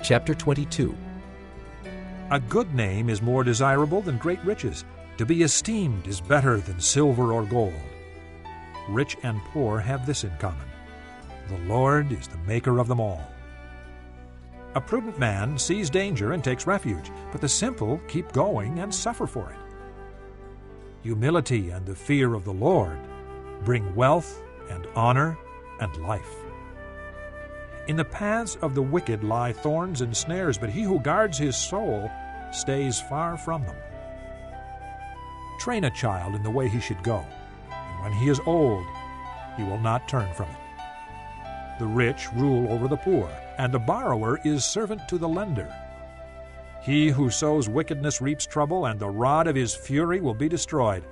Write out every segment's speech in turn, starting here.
Chapter 22. A good name is more desirable than great riches. To be esteemed is better than silver or gold. Rich and poor have this in common: the Lord is the maker of them all. A prudent man sees danger and takes refuge, but the simple keep going and suffer for it. Humility and the fear of the Lord bring wealth and honor and life. In the paths of the wicked lie thorns and snares, but he who guards his soul stays far from them. Train a child in the way he should go, and when he is old, he will not turn from it. The rich rule over the poor, and the borrower is servant to the lender. He who sows wickedness reaps trouble, and the rod of his fury will be destroyed.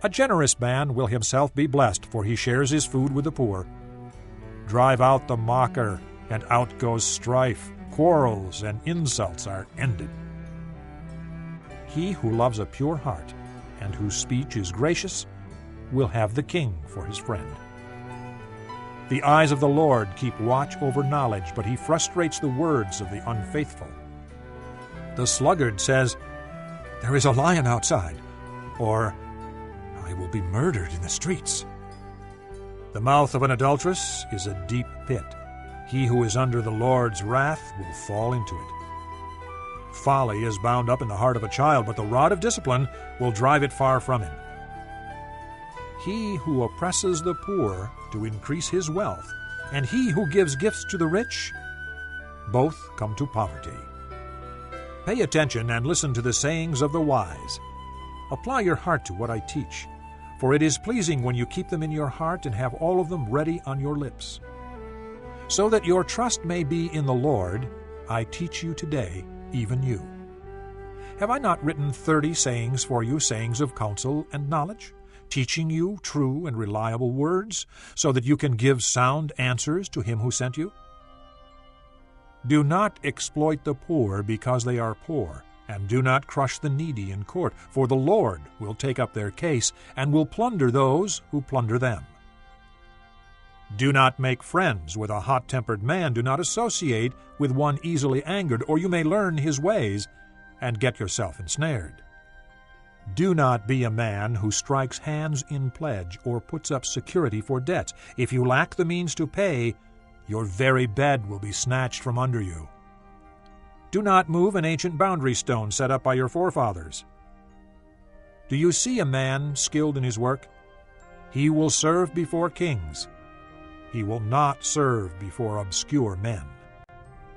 A generous man will himself be blessed, for he shares his food with the poor. Drive out the mocker, and out goes strife. Quarrels and insults are ended. He who loves a pure heart, and whose speech is gracious, will have the king for his friend. The eyes of the Lord keep watch over knowledge, but he frustrates the words of the unfaithful. The sluggard says, "There is a lion outside," or "I will be murdered in the streets." The mouth of an adulteress is a deep pit. He who is under the Lord's wrath will fall into it. Folly is bound up in the heart of a child, but the rod of discipline will drive it far from him. He who oppresses the poor to increase his wealth, and he who gives gifts to the rich, both come to poverty. Pay attention and listen to the sayings of the wise. Apply your heart to what I teach, for it is pleasing when you keep them in your heart and have all of them ready on your lips. So that your trust may be in the Lord, I teach you today, even you. Have I not written 30 sayings for you, sayings of counsel and knowledge, teaching you true and reliable words, so that you can give sound answers to him who sent you? Do not exploit the poor because they are poor, and do not crush the needy in court, for the Lord will take up their case and will plunder those who plunder them. Do not make friends with a hot-tempered man. Do not associate with one easily angered, or you may learn his ways and get yourself ensnared. Do not be a man who strikes hands in pledge or puts up security for debts. If you lack the means to pay, your very bed will be snatched from under you. Do not move an ancient boundary stone set up by your forefathers. Do you see a man skilled in his work? He will serve before kings. He will not serve before obscure men.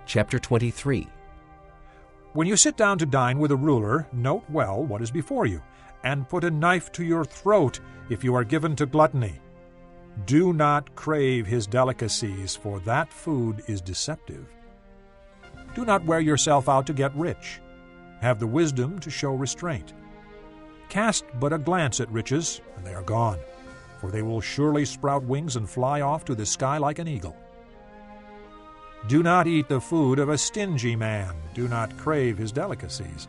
Chapter 23. When you sit down to dine with a ruler, note well what is before you, and put a knife to your throat if you are given to gluttony. Do not crave his delicacies, for that food is deceptive. Do not wear yourself out to get rich. Have the wisdom to show restraint. Cast but a glance at riches, and they are gone, for they will surely sprout wings and fly off to the sky like an eagle. Do not eat the food of a stingy man. Do not crave his delicacies,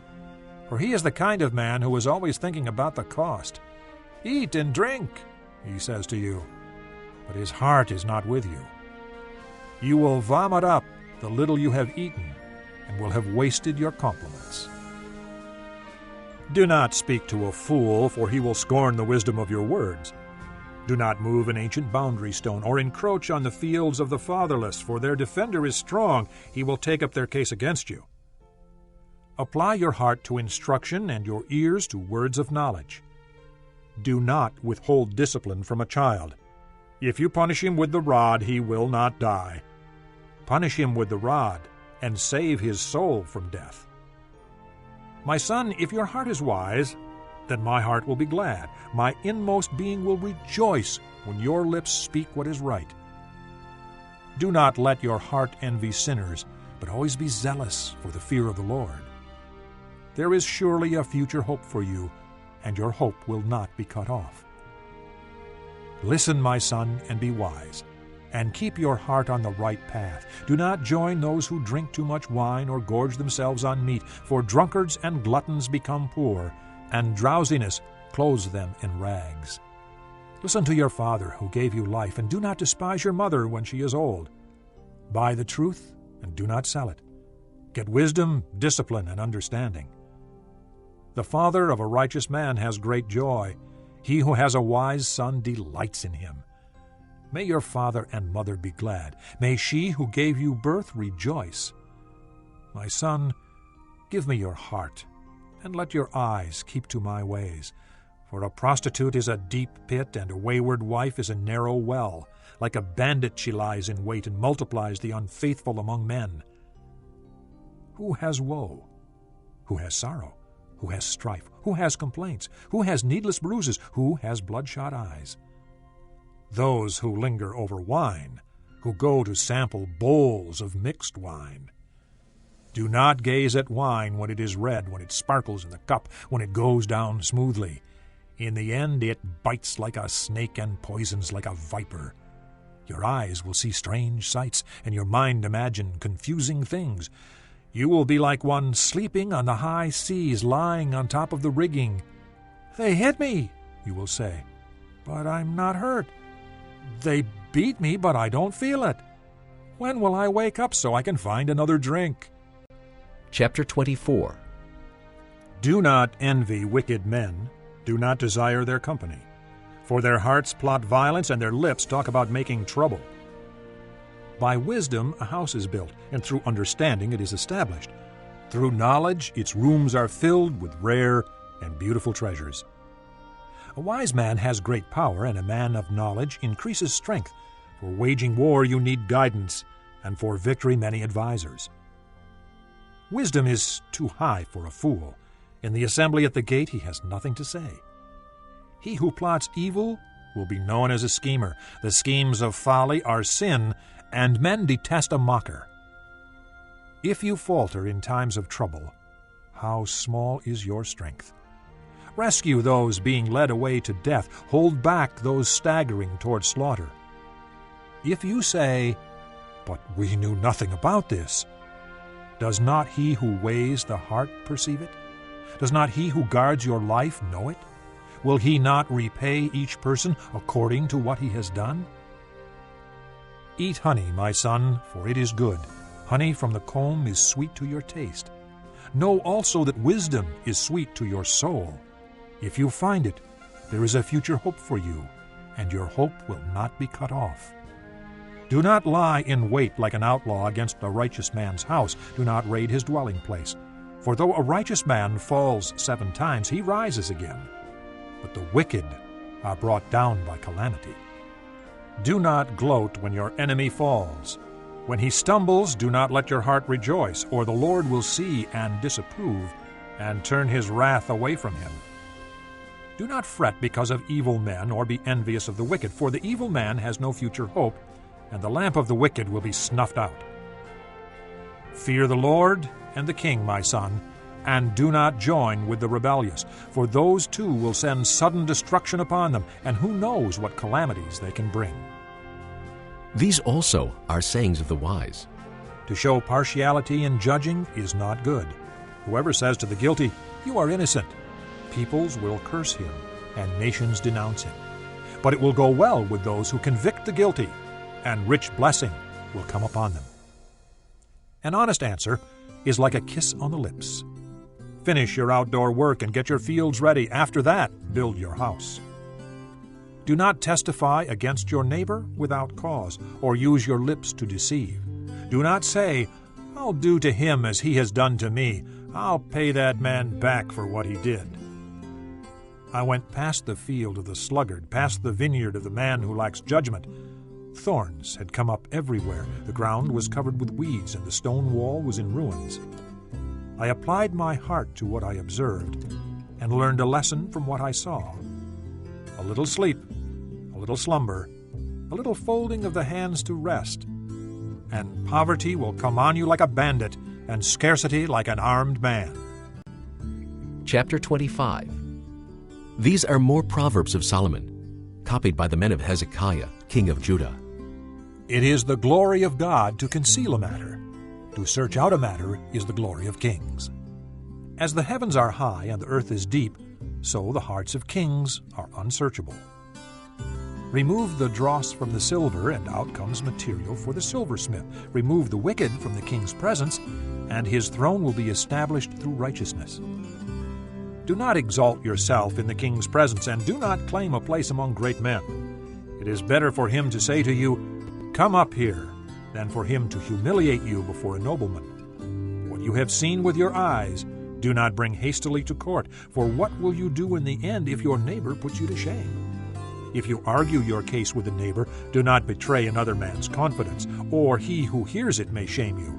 for he is the kind of man who is always thinking about the cost. Eat and drink, he says to you, but his heart is not with you. You will vomit up the little you have eaten, and will have wasted your compliments. Do not speak to a fool, for he will scorn the wisdom of your words. Do not move an ancient boundary stone, or encroach on the fields of the fatherless, for their defender is strong. He will take up their case against you. Apply your heart to instruction and your ears to words of knowledge. Do not withhold discipline from a child. If you punish him with the rod, he will not die. Punish him with the rod, and save his soul from death. My son, if your heart is wise, then my heart will be glad. My inmost being will rejoice when your lips speak what is right. Do not let your heart envy sinners, but always be zealous for the fear of the Lord. There is surely a future hope for you, and your hope will not be cut off. Listen, my son, and be wise, and keep your heart on the right path. Do not join those who drink too much wine or gorge themselves on meat, for drunkards and gluttons become poor, and drowsiness clothes them in rags. Listen to your father who gave you life, and do not despise your mother when she is old. Buy the truth and do not sell it. Get wisdom, discipline, and understanding. The father of a righteous man has great joy. He who has a wise son delights in him. May your father and mother be glad. May she who gave you birth rejoice. My son, give me your heart, and let your eyes keep to my ways. For a prostitute is a deep pit, and a wayward wife is a narrow well. Like a bandit she lies in wait and multiplies the unfaithful among men. Who has woe? Who has sorrow? Who has strife? Who has complaints? Who has needless bruises? Who has bloodshot eyes? Those who linger over wine, who go to sample bowls of mixed wine. Do not gaze at wine when it is red, when it sparkles in the cup, when it goes down smoothly. In the end it bites like a snake and poisons like a viper. Your eyes will see strange sights, and your mind imagine confusing things. You will be like one sleeping on the high seas, lying on top of the rigging. They hit me, you will say, but I'm not hurt. They beat me, but I don't feel it. When will I wake up so I can find another drink? Chapter 24. Do not envy wicked men. Do not desire their company. For their hearts plot violence, and their lips talk about making trouble. By wisdom a house is built, and through understanding it is established. Through knowledge its rooms are filled with rare and beautiful treasures. A wise man has great power, and a man of knowledge increases strength. For waging war you need guidance, and for victory many advisers. Wisdom is too high for a fool. In the assembly at the gate he has nothing to say. He who plots evil will be known as a schemer. The schemes of folly are sin, and men detest a mocker. If you falter in times of trouble, how small is your strength? Rescue those being led away to death. Hold back those staggering toward slaughter. If you say, "But we knew nothing about this," does not he who weighs the heart perceive it? Does not he who guards your life know it? Will he not repay each person according to what he has done? Eat honey, my son, for it is good. Honey from the comb is sweet to your taste. Know also that wisdom is sweet to your soul. If you find it, there is a future hope for you, and your hope will not be cut off. Do not lie in wait like an outlaw against a righteous man's house. Do not raid his dwelling place. For though a righteous man falls 7 times, he rises again. But the wicked are brought down by calamity. Do not gloat when your enemy falls. When he stumbles, do not let your heart rejoice, or the Lord will see and disapprove, and turn his wrath away from him. Do not fret because of evil men, or be envious of the wicked, for the evil man has no future hope, and the lamp of the wicked will be snuffed out. Fear the Lord and the king, my son, and do not join with the rebellious, for those too will send sudden destruction upon them, and who knows what calamities they can bring. These also are sayings of the wise. To show partiality in judging is not good. Whoever says to the guilty, "You are innocent," peoples will curse him, and nations denounce him. But it will go well with those who convict the guilty, and rich blessing will come upon them. An honest answer is like a kiss on the lips. Finish your outdoor work and get your fields ready. After that, build your house. Do not testify against your neighbor without cause, or use your lips to deceive. Do not say, "I'll do to him as he has done to me. I'll pay that man back for what he did." I went past the field of the sluggard, past the vineyard of the man who lacks judgment. Thorns had come up everywhere. The ground was covered with weeds, and the stone wall was in ruins. I applied my heart to what I observed, and learned a lesson from what I saw. A little sleep, a little slumber, a little folding of the hands to rest, and poverty will come on you like a bandit, and scarcity like an armed man. Chapter 25. These are more Proverbs of Solomon, copied by the men of Hezekiah, king of Judah. It is the glory of God to conceal a matter. To search out a matter is the glory of kings. As the heavens are high and the earth is deep, so the hearts of kings are unsearchable. Remove the dross from the silver, and out comes material for the silversmith. Remove the wicked from the king's presence, and his throne will be established through righteousness. Do not exalt yourself in the king's presence, and do not claim a place among great men. It is better for him to say to you, "Come up here," than for him to humiliate you before a nobleman. What you have seen with your eyes, do not bring hastily to court, for what will you do in the end if your neighbor puts you to shame? If you argue your case with a neighbor, do not betray another man's confidence, or he who hears it may shame you,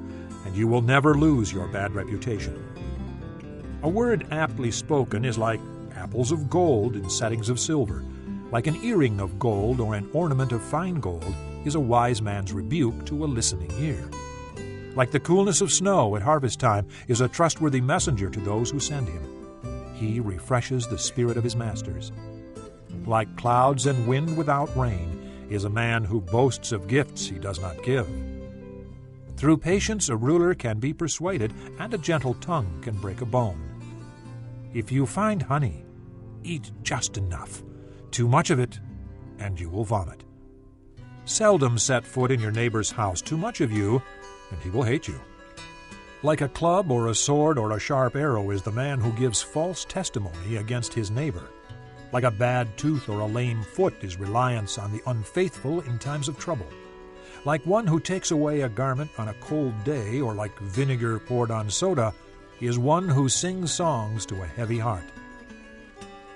and you will never lose your bad reputation. A word aptly spoken is like apples of gold in settings of silver. Like an earring of gold or an ornament of fine gold is a wise man's rebuke to a listening ear. Like the coolness of snow at harvest time is a trustworthy messenger to those who send him. He refreshes the spirit of his masters. Like clouds and wind without rain is a man who boasts of gifts he does not give. Through patience a ruler can be persuaded, and a gentle tongue can break a bone. If you find honey, eat just enough. Too much of it, and you will vomit. Seldom set foot in your neighbor's house. Too much of you, and he will hate you. Like a club or a sword or a sharp arrow is the man who gives false testimony against his neighbor. Like a bad tooth or a lame foot is reliance on the unfaithful in times of trouble. Like one who takes away a garment on a cold day, or like vinegar poured on soda, is one who sings songs to a heavy heart.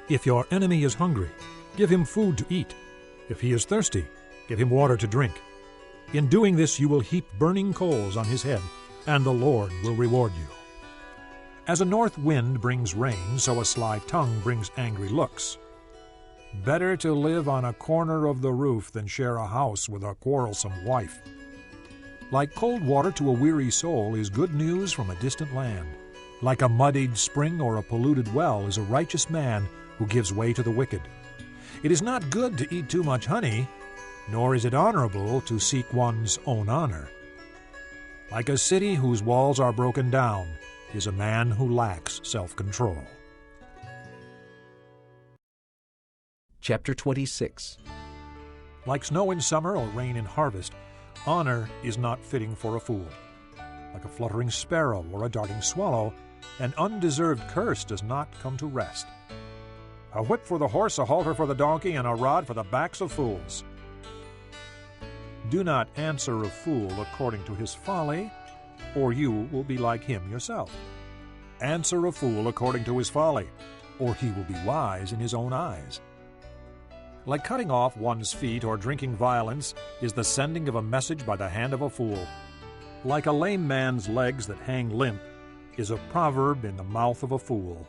If your enemy is hungry, give him food to eat. If he is thirsty, give him water to drink. In doing this you will heap burning coals on his head, and the Lord will reward you. As a north wind brings rain, so a sly tongue brings angry looks. Better to live on a corner of the roof than share a house with a quarrelsome wife. Like cold water to a weary soul is good news from a distant land. Like a muddied spring or a polluted well is a righteous man who gives way to the wicked. It is not good to eat too much honey, nor is it honorable to seek one's own honor. Like a city whose walls are broken down is a man who lacks self-control. Chapter 26. Like snow in summer or rain in harvest, honor is not fitting for a fool. Like a fluttering sparrow or a darting swallow, an undeserved curse does not come to rest. A whip for the horse, a halter for the donkey, and a rod for the backs of fools. Do not answer a fool according to his folly, or you will be like him yourself. Answer a fool according to his folly, or he will be wise in his own eyes. Like cutting off one's feet or drinking violence is the sending of a message by the hand of a fool. Like a lame man's legs that hang limp is a proverb in the mouth of a fool.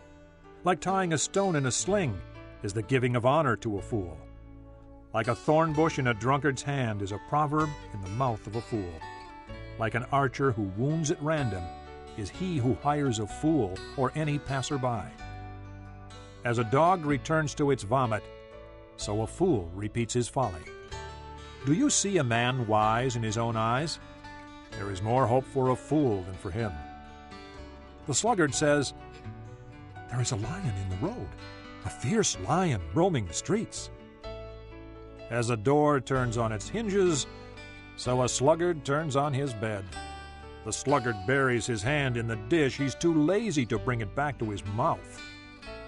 Like tying a stone in a sling is the giving of honor to a fool. Like a thorn bush in a drunkard's hand is a proverb in the mouth of a fool. Like an archer who wounds at random is he who hires a fool or any passerby. As a dog returns to its vomit, so a fool repeats his folly. Do you see a man wise in his own eyes? There is more hope for a fool than for him. The sluggard says, "There is a lion in the road, a fierce lion roaming the streets." As a door turns on its hinges, so a sluggard turns on his bed. The sluggard buries his hand in the dish. He's too lazy to bring it back to his mouth.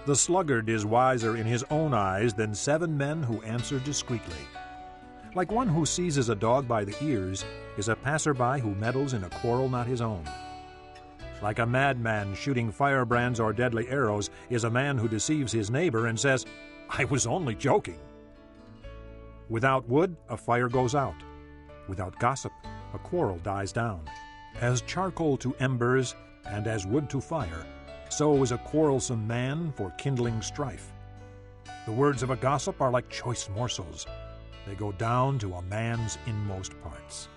The sluggard is wiser in his own eyes than 7 men who answer discreetly. Like one who seizes a dog by the ears is a passerby who meddles in a quarrel not his own. Like a madman shooting firebrands or deadly arrows is a man who deceives his neighbor and says, "I was only joking." Without wood, a fire goes out. Without gossip, a quarrel dies down. As charcoal to embers and as wood to fire, so is a quarrelsome man for kindling strife. The words of a gossip are like choice morsels. They go down to a man's inmost parts.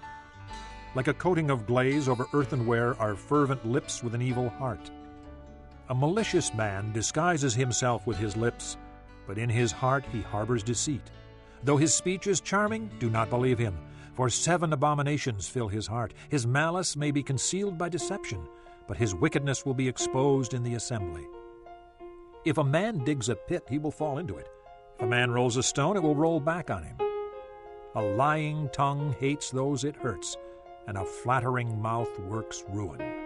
Like a coating of glaze over earthenware are fervent lips with an evil heart. A malicious man disguises himself with his lips, but in his heart he harbors deceit. Though his speech is charming, do not believe him, for 7 abominations fill his heart. His malice may be concealed by deception, but his wickedness will be exposed in the assembly. If a man digs a pit, he will fall into it. If a man rolls a stone, it will roll back on him. A lying tongue hates those it hurts, and a flattering mouth works ruin.